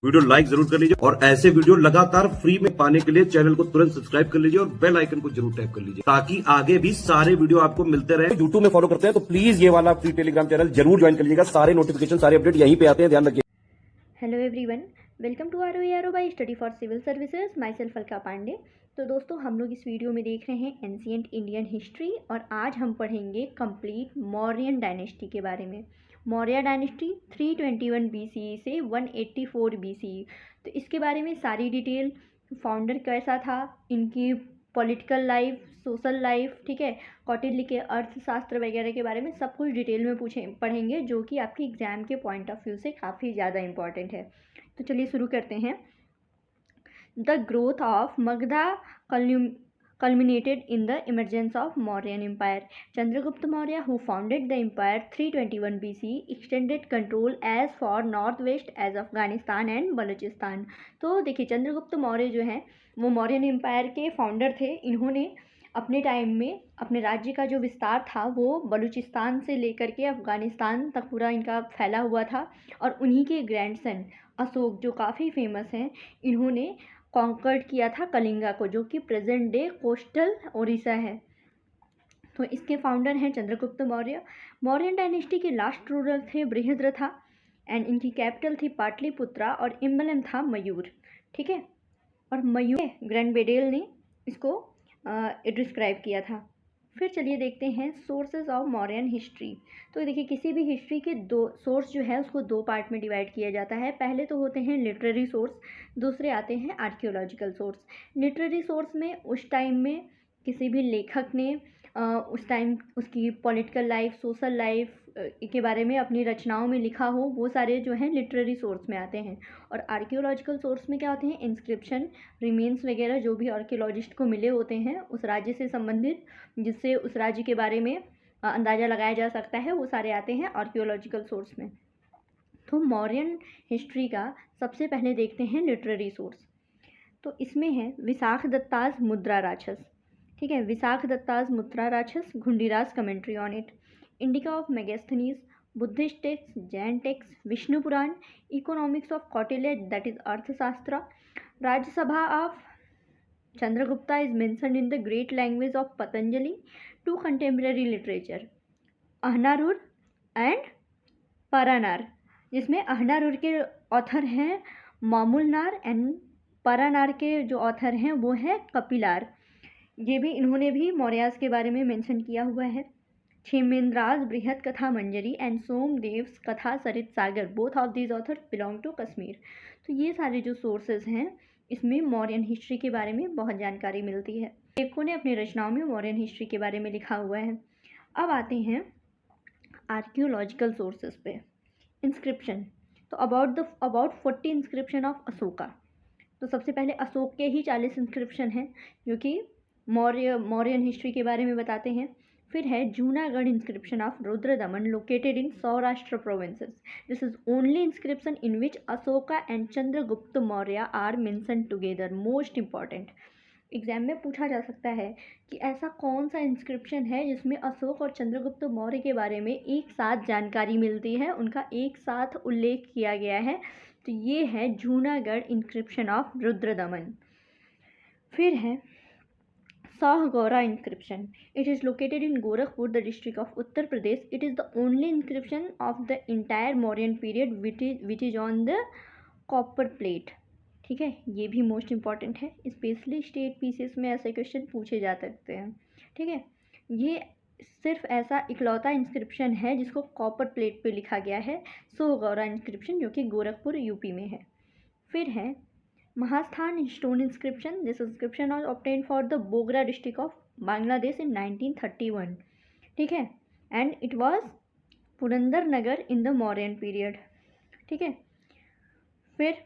Video like जरूर कर लीजिए और ऐसे वीडियो लगातार फ्री में पाने के लिए चैनल को तुरंत सब्सक्राइब कर लीजिए और बेल आइकन को जरूर टैप कर लीजिए ताकि आगे भी सारे वीडियो आपको मिलते रहे। यूट्यूब में फॉलो करते हैं तो प्लीज ये वाला फ्री टेलीग्राम चैनल जरूर ज्वाइन कर लीजिएगा। सारे नोटिफिकेशन सारे अपडेट यहीं पे आते हैं, ध्यान रखिए। Hello everyone, welcome to R by study for civil services. Myself Alka Pandey. तो दोस्तों, हम लोग इस वीडियो में देख रहे हैं एंशिएंट इंडियन हिस्ट्री और आज हम पढ़ेंगे कंप्लीट मौर्यन डायनेस्टी के बारे में। मौर्य डायनेस्टी 321 BCE से 184 BCE। तो इसके बारे में सारी डिटेल, फाउंडर कैसा था, इनकी पॉलिटिकल लाइफ, सोशल लाइफ, ठीक है, कौटिल्य के अर्थशास्त्र वगैरह के बारे में सब कुछ डिटेल में पढ़ेंगे, जो कि आपके एग्जाम के पॉइंट ऑफ व्यू से काफ़ी ज़्यादा इंपॉर्टेंट है। तो चलिए शुरू करते हैं। The growth of Magadha culminated in the emergence of Mauryan Empire. Chandragupta Maurya, who founded the empire 321 BCE, extended control as far northwest as Afghanistan and Balochistan. तो देखिए, चंद्रगुप्त मौर्य जो हैं वो मौर्यन एम्पायर के फाउंडर थे। इन्होंने अपने टाइम में अपने राज्य का जो विस्तार था वो बलूचिस्तान से लेकर के अफ़गानिस्तान तक पूरा इनका फैला हुआ था। और उन्हीं के ग्रैंडसन अशोक, जो काफ़ी फेमस हैं, इन्होंने कॉन्कर्ड किया था कलिंगा को, जो कि प्रेजेंट डे कोस्टल ओडिशा है। तो इसके फाउंडर हैं चंद्रगुप्त मौर्य। मौर्यन डायनेस्टी के लास्ट रूलर थे बृहद्रथा एंड इनकी कैपिटल थी पाटलिपुत्रा और एम्बलम था मयूर, ठीक है। और मयूर ग्रैंड बेडेल ने इसको डिस्क्राइब किया था। फिर चलिए देखते हैं सोर्सेज ऑफ मौर्यन हिस्ट्री। तो देखिए, किसी भी हिस्ट्री के दो सोर्स जो है उसको दो पार्ट में डिवाइड किया जाता है। पहले तो होते हैं लिटरेरी सोर्स, दूसरे आते हैं आर्कियोलॉजिकल सोर्स। लिटरेरी सोर्स में उस टाइम में किसी भी लेखक ने उस टाइम उसकी पॉलिटिकल लाइफ, सोशल लाइफ के बारे में अपनी रचनाओं में लिखा हो, वो सारे जो हैं लिटरेरी सोर्स में आते हैं। और आर्कियोलॉजिकल सोर्स में क्या होते हैं, इंस्क्रिप्शन, रिमेन्स वगैरह जो भी आर्कियोलॉजिस्ट को मिले होते हैं उस राज्य से संबंधित, जिससे उस राज्य के बारे में अंदाज़ा लगाया जा सकता है, वो सारे आते हैं आर्कियोलॉजिकल सोर्स में। तो मौर्यन हिस्ट्री का सबसे पहले देखते हैं लिटरेरी सोर्स। तो इसमें है विशाख दत्ताज मुद्रा राक्षस, ठीक है, Vishakh Datta's Mudrarakshasa, Dhundiraj commentary on it, Indica of Megasthenes, Buddhist text, Jain text, Vishnu Purana, economics of Kautilya that is Arthashastra, Rajyasabha of Chandragupta is mentioned in the great language of Patanjali to contemporary literature, Ahanarur and Paranar, जिसमें अहनारुर के ऑथर हैं मामूलनार एंड परानार के जो ऑथर हैं वो है कपिलार। ये भी इन्होंने भी मौर्यास के बारे में मेंशन किया हुआ है। क्षेमेंद्राज बृहत कथा मंजरी and Somadeva's Kathasaritsagara, both of these author belong to Kashmir. तो ये सारे जो सोर्सेज हैं इसमें मौर्यन हिस्ट्री के बारे में बहुत जानकारी मिलती है। लेखकों ने अपनी रचनाओं में मौर्यन हिस्ट्री के बारे में लिखा हुआ है। अब आते हैं आर्कियोलॉजिकल सोर्सेज पे। इंस्क्रिप्शन, तो अबाउट 40 इंस्क्रिप्शन ऑफ अशोका। तो सबसे पहले अशोक के ही 40 इंस्क्रिप्शन हैं जो कि मौर्यन हिस्ट्री के बारे में बताते हैं। फिर है Junagadh inscription of Rudradaman located in Saurashtra provinces. This is only inscription in which Ashoka and Chandragupta Maurya are mention together. Most important, exam में पूछा जा सकता है कि ऐसा कौन सा इंस्क्रिप्शन है जिसमें अशोक और चंद्रगुप्त मौर्य के बारे में एक साथ जानकारी मिलती है, उनका एक साथ उल्लेख किया गया है। तो ये है जूनागढ़ इंस्क्रिप्शन ऑफ रुद्रदमन। फिर है साहगौरा inscription. It is located in Gorakhpur, the district of Uttar Pradesh. It is the only inscription of the entire Mauryan period which is on the copper plate. ठीक है, ये भी मोस्ट इंपॉर्टेंट है, specially state PCS में ऐसे question पूछे जा सकते हैं, ठीक है। ये सिर्फ ऐसा इकलौता इंस्क्रिप्शन है जिसको कॉपर प्लेट पे लिखा गया है, साहगौरा इंस्क्रिप्शन, जो कि गोरखपुर यूपी में है। फिर है Mahasthan stone inscription. This inscription was obtained for the Bogra district of Bangladesh in 1931, ठीक है, and it was Pundranagar in the Mauryan period, ठीक है। फिर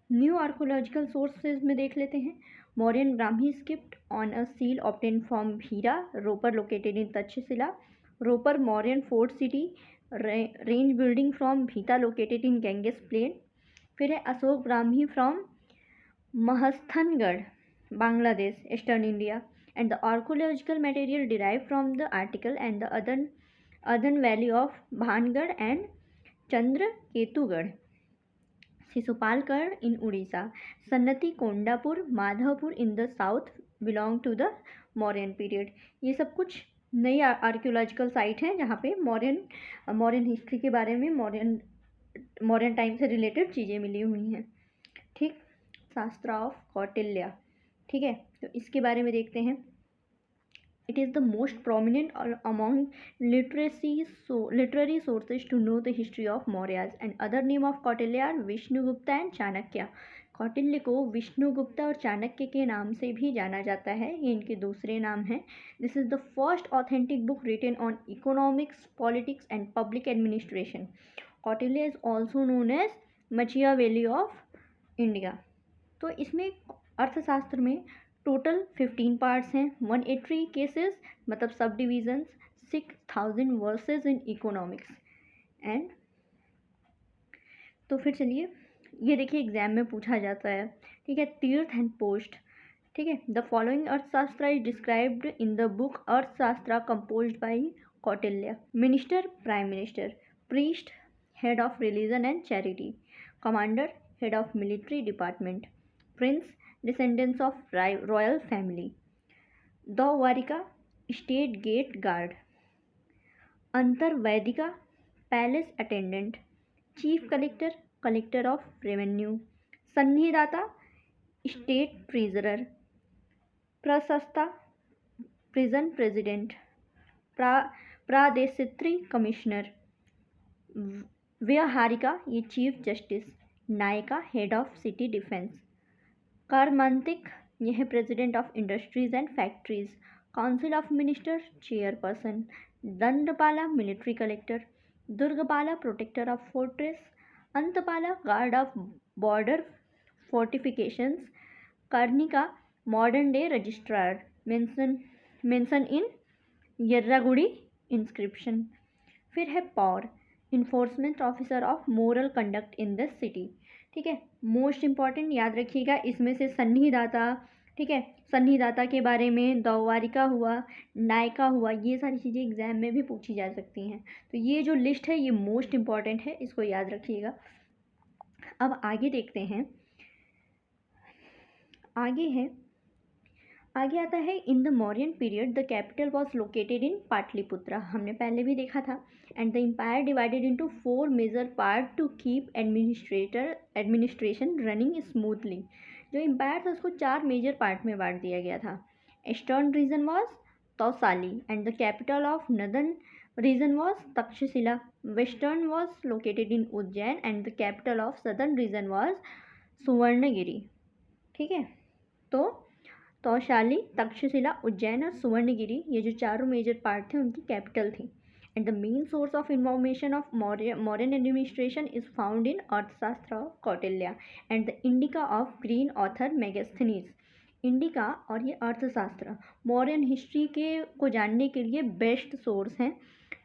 न्यू आर्कोलॉजिकल सोर्सेज में देख लेते हैं। Mauryan Brahmi script on a seal obtain from Bhira, Ropar located in Takshashila, Ropar Mauryan fort city, range building from Bhita located in Ganges plain. फिर है Ashok Brahmi from Mahasthangarh, Bangladesh, Eastern India, and the archaeological material derived from the article and the other valley of Bhangarh and Chandraketugarh. Shishupalgarh in Orissa, Sannati Kondapur, Madhavpur in the south belong to the Mauryan period. ये सब कुछ नई archaeological site हैं जहाँ पे Mauryan history के बारे में मौर्यन टाइम से रिलेटेड चीज़ें मिली हुई हैं। ठीक, शास्त्रा ऑफ कौटिल्य। ठीक है, तो इसके बारे में देखते हैं। It is the most prominent among literary sources to know the history of Mauryas, and other name of Kautilya are Vishnugupta and Chanakya. Kautilya को विष्णुगुप्ता और चाणक्य के नाम से भी जाना जाता है, ये इनके दूसरे नाम हैं। This is the first authentic book written on economics, politics and public administration. Kautilya is also known as Machiavelli of India. तो इसमें अर्थशास्त्र में टोटल 15 पार्ट्स हैं, 180 केसेस मतलब सब divisions, 6000 versus in economics and. तो फिर चलिए ये देखिए एग्जाम में पूछा जाता है। ठीक है, तीर्थ एंड पोस्ट। ठीक है, the following Arthashastra is described in the book Arthashastra composed by Kautilya. Minister, prime minister, priest, head of religion and charity, commander, head of military department, prince, descendants of royal family, Dwarika, state gate guard, Antarvaidika, palace attendant, chief collector, collector of revenue, Sannidata, state treasurer, Prashasta, prison president, Pradeshtri commissioner, Vyavaharika ये chief justice, Nayika head of city defence, Karmantika यह है president of industries and factories, council of minister chairperson, Dandapala military collector, Durgapala protector of fortress, Antapala guard of border fortifications, Karnika modern day registrar, mention in Yerragudi inscription. फिर है Paura, enforcement officer of moral conduct in the city. ठीक है, most important याद रखिएगा इसमें से सन्निदाता। ठीक है, सन्निदाता के बारे में द्वारिका हुआ, नायिका हुआ, ये सारी चीज़ें एग्जाम में भी पूछी जा सकती हैं। तो ये जो लिस्ट है ये मोस्ट इम्पॉर्टेंट है, इसको याद रखिएगा। अब आगे देखते हैं, आगे आता है in the Mauryan period the capital was located in Pataliputra. हमने पहले भी देखा था। And the empire divided into 4 major part to keep administration running smoothly. जो एम्पायर था उसको 4 मेजर पार्ट में बांट दिया गया था। Eastern region was Tosali and the capital of northern region was Takshashila. Western was located in Ujjain and the capital of southern region was Suvarnagiri. ठीक है, तो तौशाली, तक्षशिला, उज्जैन और सुवर्णगिरी ये जो चारों मेजर पार्ट थे उनकी कैपिटल थी। And the main source of information of Mauryan administration is found in Arthashastra of Kautilya and the Indica of Greek author Megasthenes. Indica और ये अर्थशास्त्र मौर्यन हिस्ट्री को जानने के लिए बेस्ट सोर्स हैं।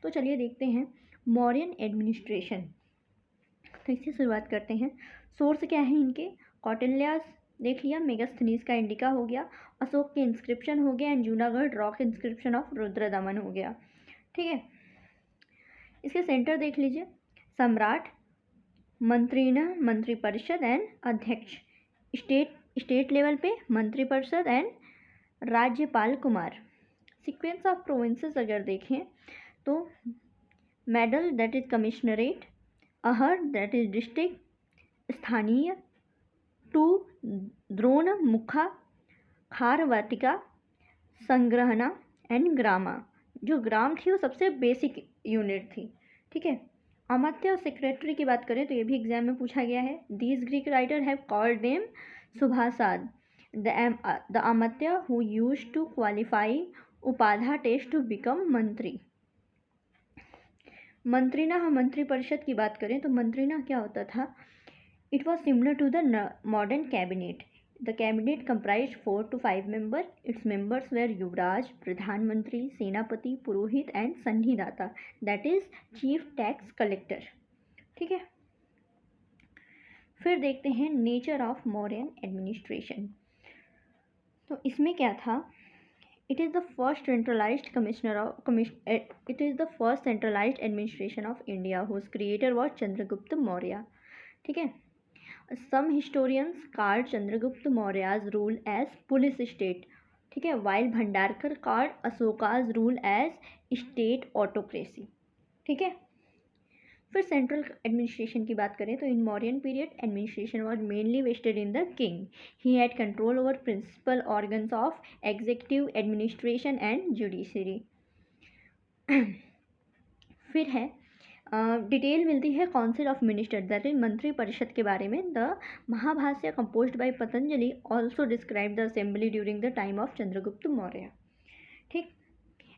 तो चलिए देखते हैं मौर्यन एडमिनिस्ट्रेशन। तो इससे शुरुआत करते हैं। सोर्स क्या है इनके? कौटिल्यास देख लिया, मेगास्थनीज का इंडिका हो गया, अशोक के इंस्क्रिप्शन हो गया and Junagadh rock inscription of Rudradaman हो गया। ठीक है, इसके सेंटर देख लीजिए, सम्राट, मंत्रिपरिषद एंड अध्यक्ष, स्टेट लेवल पे मंत्रिपरिषद एंड राज्यपाल कुमार। सीक्वेंस ऑफ प्रोविंसेस अगर देखें तो Mandal that is commissionerate, Ahar that is district, Sthaniya, 2 Drona मुखा, खारवाटिका, संग्रहणा एंड ग्रामा। जो ग्राम थी वो सबसे बेसिक यूनिट थी। ठीक है, अमात्य और सेक्रेटरी की बात करें तो ये भी एग्जाम में पूछा गया है। These Greek writer have called them Subhashad, the Amatya who used to qualify Upadha test to become mantri. Mantrina, हम मंत्रिपरिषद की बात करें तो मंत्रिना क्या होता था? It was similar to the modern cabinet. The cabinet comprised 4 to 5 members. Its members were Yuvraj, Pradhanmantri, Senapati, Purohit and Sannidata, that is chief tax collector. ठीक है, फिर देखते हैं नेचर ऑफ मौर्यन एडमिनिस्ट्रेशन। तो इसमें क्या था? It is the first centralized administration of India whose creator was Chandragupta Maurya. ठीक है, some historians called Chandragupta Maurya's rule as police state, ठीक है, while Bhandarkar called Ashoka's rule as state autocracy, ठीक है। फिर सेंट्रल एडमिनिस्ट्रेशन की बात करें तो in Mauryan period administration was mainly vested in the king, he had control over principal organs of executive administration and judiciary. फिर है डिटेल मिलती है council of minister that is Mantri Parishad के बारे में। The Mahabhashya composed by Patanjali also describe the assembly during the time of Chandragupta Maurya, ठीक।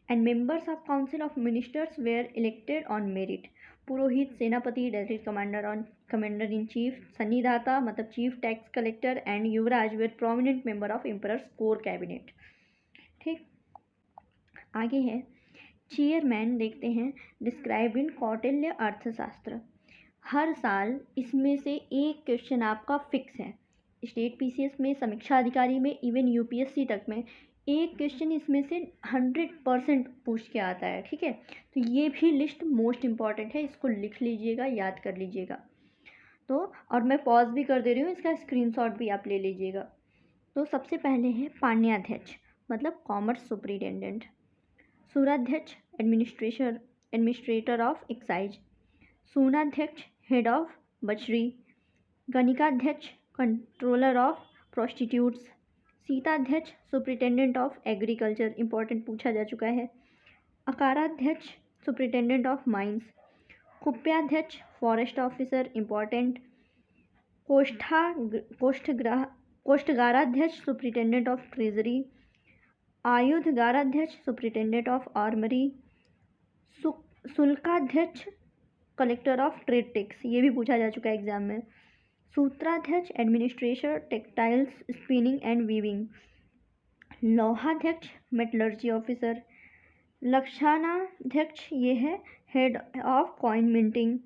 And members of council of ministers were elected on merit. Purohit, Senapati that is commander in chief, Sannidhata मतलब chief tax collector and Yuvraj were prominent member of emperor's core cabinet, ठीक। आगे है chairman, देखते हैं describe in Kautilya अर्थशास्त्र। हर साल इसमें से एक क्वेश्चन आपका फिक्स है, स्टेट पीसीएस में, समीक्षा अधिकारी में, इवन यूपीएससी तक में एक क्वेश्चन इसमें से 100% पूछ के आता है, ठीक है। तो ये भी लिस्ट मोस्ट इम्पॉर्टेंट है, इसको लिख लीजिएगा, याद कर लीजिएगा। तो और मैं पॉज भी कर दे रही हूँ, इसका स्क्रीनशॉट भी आप ले लीजिएगा। तो सबसे पहले है पाण्याध्यक्ष मतलब commerce superintendent, Suradhyaksha administrator of excise, Sunadhyaksha head of butchery, Ganikadhyaksha controller of prostitutes, Sitadhyaksha superintendent of agriculture, important पूछा जा चुका है, Akaradhyaksha superintendent of mines, Kupyadhyaksha forest officer, important, Koshthagaradhyaksha superintendent of treasury, Ayudhagaradhyaksha superintendent of armoury, Shulkadhyaksha collector of trade tax, ये भी पूछा जा चुका है एग्जाम में, Sutradhyaksha administrator textiles spinning and weaving, Lohadhyaksha metallurgy officer, Lakshanadhyaksha ये है head of coin minting,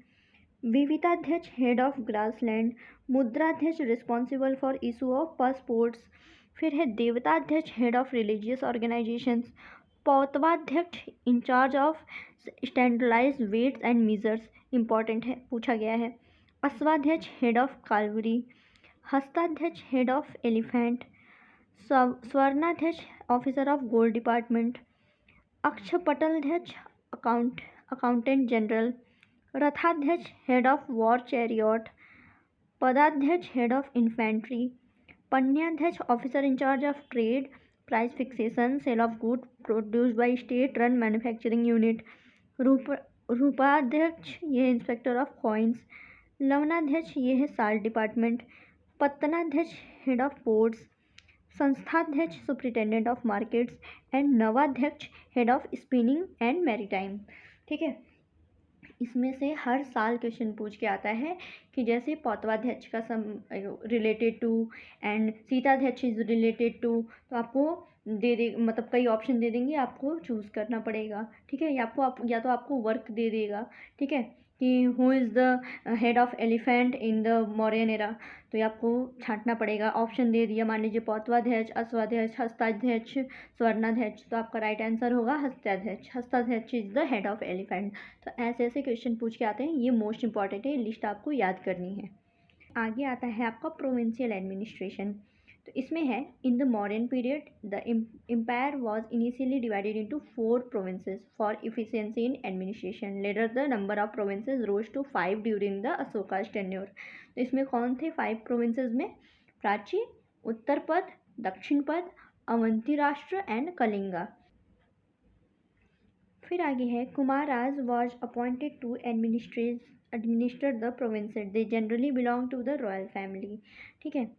Vivitadhyaksha head of grassland, Mudradhyaksha responsible for issue of passports, फिर है Devatadhyaksha head of religious organisations, Pautavadhyaksha in charge of standardised weights and measures, important है, पूछा गया है, Ashvadhyaksha head of cavalry, Hastadhyaksha head of elephant, Swarnadhyaksha officer of gold department, Akshapataladhyaksha accountant general, Rathadhyaksha head of war chariot, Padadhyaksha head of infantry, Panyadhyaksha officer in charge of trade, price fixation, sale of good produced by state run manufacturing unit, Rupadhyaksha ये inspector of coins, Lavanadhyaksha ये है salt department, Pattanadhyaksha head of ports, Sansthadhyaksha superintendent of markets and Navadhyaksha head of spinning and maritime, ठीक है। इसमें से हर साल question पूछ के आता है कि जैसे पौतवाध्यक्ष का some related to and Sitadhyaksha is related to, तो आपको दे दे मतलब कई ऑप्शन दे देंगे, आपको चूज़ करना पड़ेगा, ठीक है। या तो आपको वर्क दे देगा, ठीक है, कि who is the head of elephant in the Mauryan era, तो ये आपको छांटना पड़ेगा। ऑप्शन दे दिया, मान लीजिए पौतवाध्यक्ष, अश्वाध्यक्ष, हस्ताध्यक्ष, स्वर्णाध्यक्ष, तो आपका राइट आंसर होगा Hastadhyaksha. Hastadhyaksha is the head of elephant. तो ऐसे ऐसे क्वेश्चन पूछ के आते हैं, ये मोस्ट इंपॉर्टेंट है, लिस्ट आपको याद करनी है। आगे आता है आपका प्रोविंशियल एडमिनिस्ट्रेशन। तो इसमें है in the modern period the empire was initially divided into 4 provinces for efficiency in administration. Later the number of provinces rose to 5 during the Ashoka's tenure. तो इसमें कौन थे 5 प्रोविंसेस में? प्राची, उत्तर पद, दक्षिण पद, अवंती राष्ट्र एंड कलिंगा। फिर आगे है Kumaras was appointed to administer the provinces, they generally belong to the royal family, ठीक है।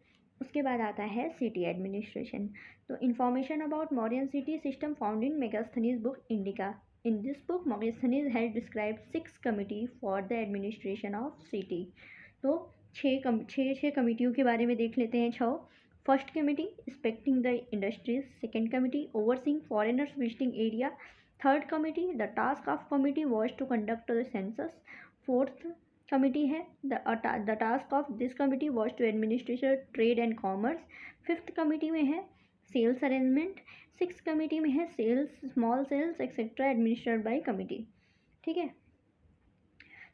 उसके बाद आता है सिटी एडमिनिस्ट्रेशन। तो information about Mauryan city system found in Megasthenes book Indica. In this book Megasthenes has described 6 committee for the administration of city. तो छः कमिटियों के बारे में देख लेते हैं। 6 first committee inspecting the industries, second committee overseeing foreigners visiting area, third committee the task of committee was to conduct the census, fourth committee है the task of this committee was to administration trade and commerce, fifth committee में है sales arrangement, six committee में है sales, small sales etcetera administered by committee, ठीक है।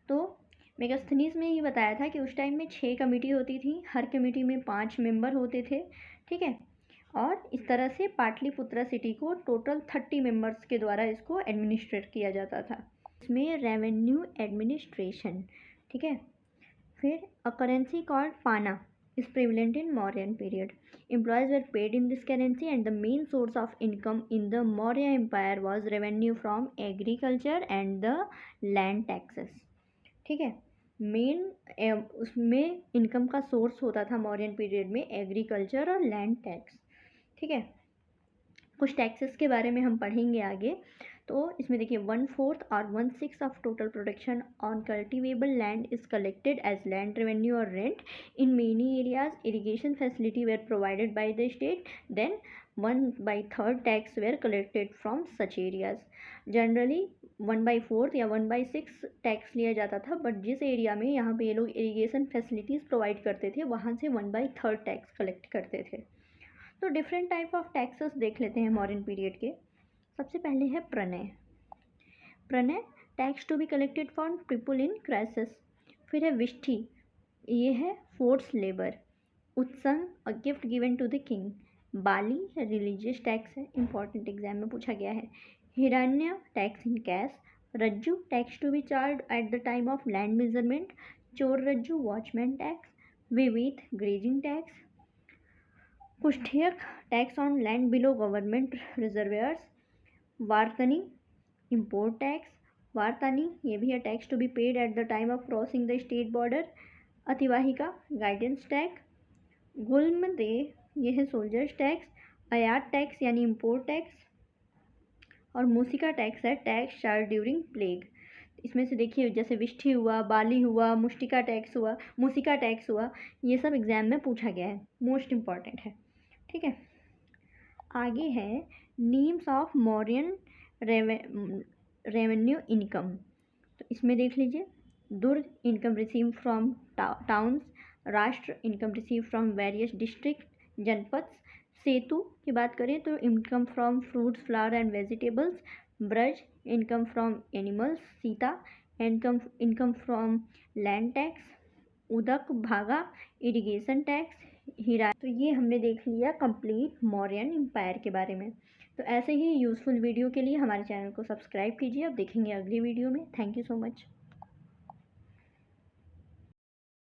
तो मेगास्थनीज में ये बताया था कि उस टाइम में 6 कमेटी होती थी, हर कमेटी में 5 मेंबर होते थे, ठीक है। और इस तरह से पाटलिपुत्रा सिटी को टोटल 30 मेंबर्स के द्वारा इसको एडमिनिस्ट्रेट किया जाता था। इसमें रेवेन्यू एडमिनिस्ट्रेशन, ठीक है। फिर अ करेंसी कॉल्ड पाना is prevalent in Mauryan period. Employees were paid in this currency and the main source of income in the Maurya Empire was revenue from agriculture and the land taxes. ठीक है, main उसमें income का source होता था Mauryan period में agriculture और land tax, ठीक है। कुछ टैक्सेस के बारे में हम पढ़ेंगे आगे। तो इसमें देखिए 1/4 और 1/6 of total production on cultivable land is collected as land revenue और rent in many areas. Irrigation facility were provided by the state, then 1/3 tax were collected from such areas. Generally 1/4 या 1/6 टैक्स लिया जाता था, but जिस area में यहाँ पे ये लोग इरिगेशन फैसिलिटीज़ प्रोवाइड करते थे वहाँ से 1/3 टैक्स कलेक्ट करते थे। तो डिफरेंट टाइप ऑफ टैक्सेस देख लेते हैं मॉडर्न पीरियड के। सबसे पहले है Pranaya. Pranaya tax to be collected from people in crisis. फिर है विष्ठी, ये है force labour. Utsanga a gift given to the king. Bali religious tax है, इंपॉर्टेंट एग्जाम में पूछा गया है। Hiranya tax in cash. Rajju tax to be charge at the time of land measurement. Chora Rajju watchman tax. Vivita grazing tax. Kushthiyak tax on land below government reservoirs. Vartani import tax. वार्तानी ये भी है tax to be paid at the time of crossing the state border. Ativahika guidance tax. Gulmadeya ये है soldiers tax. आयात tax यानी import tax. और Musika tax है tax charge during plague. इसमें से देखिए जैसे विष्ठी हुआ, बाली हुआ, मुष्टिका टैक्स हुआ, मूसिका टैक्स हुआ, ये सब एग्जाम में पूछा गया है, मोस्ट इम्पॉर्टेंट है, ठीक है। आगे है names of Mauryan revenue income. तो इसमें देख लीजिए दुर्ग इनकम रिसीव फ्रॉम टाउन्स। राष्ट्र income receive from various district जनपद। सेतु की बात करें तो income from fruits flower and vegetables. Braj income from animals. Sita income from land tax. उदक भागा इरिगेशन टैक्स। हीरा। तो ये हमने देख लिया कंप्लीट मौर्यन एम्पायर के बारे में। तो ऐसे ही यूज़फुल वीडियो के लिए हमारे चैनल को सब्सक्राइब कीजिए। अब देखेंगे अगली वीडियो में। Thank you so much.